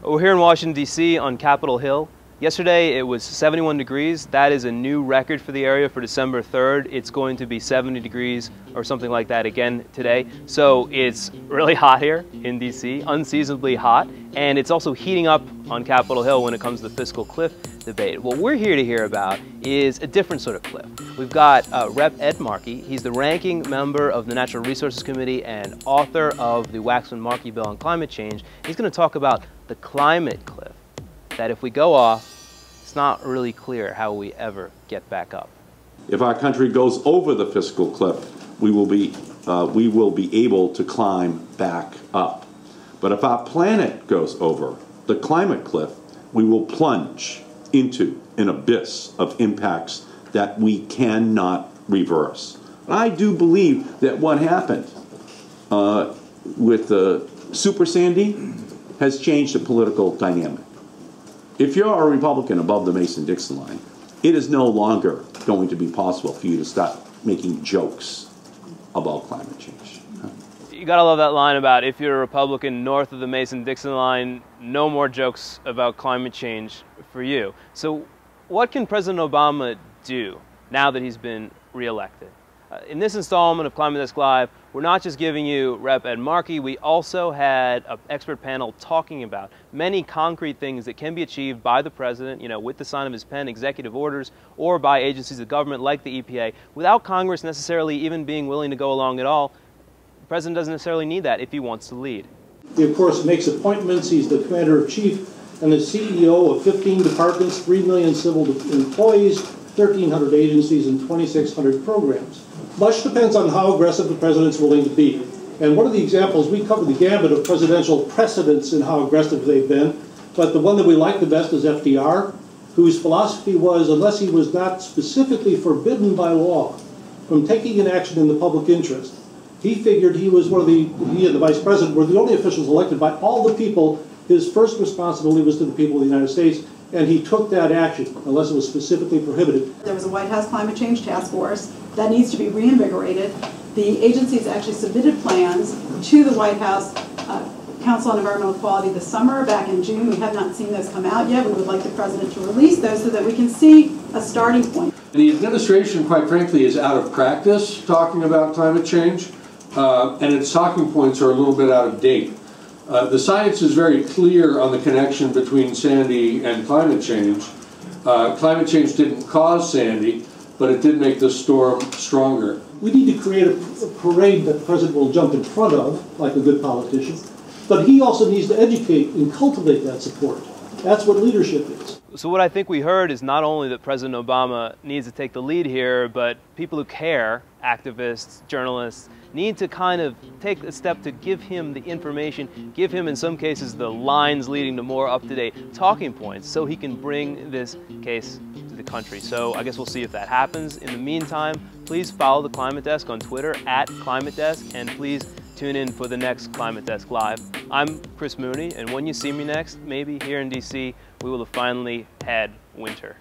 We're here in Washington, D.C. on Capitol Hill. Yesterday it was 71 degrees. That is a new record for the area for December 3rd. It's going to be 70 degrees or something like that again today. So it's really hot here in D.C., unseasonably hot, and it's also heating up on Capitol Hill when it comes to the fiscal cliff debate. What we're here to hear about is a different sort of cliff. We've got Rep. Ed Markey. He's the ranking member of the Natural Resources Committee and author of the Waxman-Markey bill on climate change. He's going to talk about the climate cliff, that if we go off, it's not really clear how we ever get back up. If our country goes over the fiscal cliff, we will be able to climb back up. But if our planet goes over the climate cliff, we will plunge into an abyss of impacts that we cannot reverse. I do believe that what happened with the Super Sandy has changed the political dynamic. If you're a Republican above the Mason-Dixon line, it is no longer going to be possible for you to start making jokes about climate change. You gotta love that line about if you're a Republican north of the Mason-Dixon line, no more jokes about climate change for you. So what can President Obama do now that he's been reelected? In this installment of Climate Desk Live, we're not just giving you Rep. Ed Markey, we also had an expert panel talking about many concrete things that can be achieved by the President, with the sign of his pen, executive orders, or by agencies of government like the EPA, without Congress necessarily even being willing to go along at all. The President doesn't necessarily need that if he wants to lead. He, of course, makes appointments. He's the Commander-in-Chief and the CEO of 15 departments, 3 million civil employees, 1,300 agencies, and 2,600 programs. Much depends on how aggressive the President's willing to be. And one of the examples, we covered the gambit of presidential precedents and how aggressive they've been, but the one that we like the best is FDR, whose philosophy was, unless he was not specifically forbidden by law from taking an action in the public interest, he figured he was he and the Vice President were the only officials elected by all the people. His first responsibility was to the people of the United States, and he took that action, unless it was specifically prohibited. There was a White House Climate Change Task Force that needs to be reinvigorated. The agencies actually submitted plans to the White House Council on Environmental Quality this summer, back in June. We have not seen those come out yet. We would like the President to release those so that we can see a starting point. The administration, quite frankly, is out of practice talking about climate change, and its talking points are a little bit out of date. The science is very clear on the connection between Sandy and climate change. Climate change didn't cause Sandy, but it did make the storm stronger. We need to create a parade that the President will jump in front of, like a good politician, but he also needs to educate and cultivate that support. That's what leadership is. So what I think we heard is not only that President Obama needs to take the lead here, but people who care, activists, journalists, need to kind of take a step to give him the information, give him in some cases the lines leading to more up-to-date talking points so he can bring this case to the country. So I guess we'll see if that happens. In the meantime, please follow the Climate Desk on Twitter @ClimateDesk, and please tune in for the next Climate Desk Live. I'm Chris Mooney, and when you see me next, maybe here in DC, we will have finally had winter.